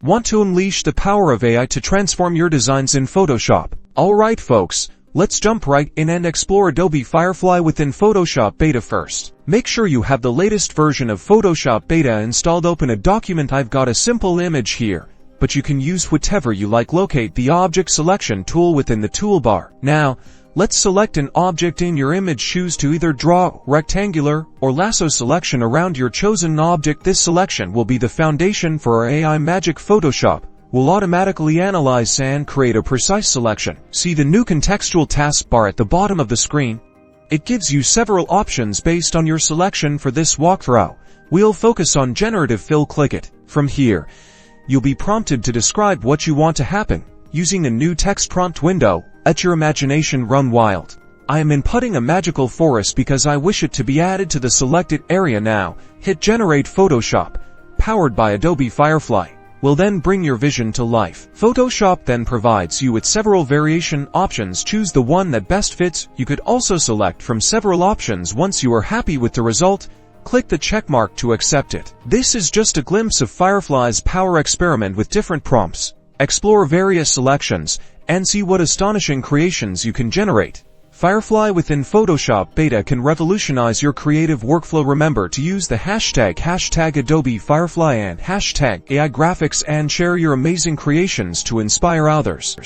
Want to unleash the power of AI to transform your designs in Photoshop? Alright folks, let's jump right in and explore Adobe Firefly within Photoshop Beta first. Make sure you have the latest version of Photoshop Beta installed. Open a document. I've got a simple image here, but you can use whatever you like. Locate the object selection tool within the toolbar. Now, let's select an object in your image. Choose to either draw rectangular or lasso selection around your chosen object. This selection will be the foundation for our AI magic. Photoshop will automatically analyze and create a precise selection. See the new contextual taskbar at the bottom of the screen? It gives you several options based on your selection. For this walkthrough, we'll focus on Generative Fill. Click it. From here, you'll be prompted to describe what you want to happen. Using a new text prompt window, let your imagination run wild. I am inputting a magical forest because I wish it to be added to the selected area. Now, hit Generate. Photoshop, powered by Adobe Firefly, will then bring your vision to life. Photoshop then provides you with several variation options. Choose the one that best fits. You could also select from several options. Once you are happy with the result, click the checkmark to accept it. This is just a glimpse of Firefly's power. Experiment with different prompts, explore various selections, and see what astonishing creations you can generate. Firefly within Photoshop Beta can revolutionize your creative workflow. Remember to use the hashtag Adobe Firefly and hashtag AI Graphics and share your amazing creations to inspire others.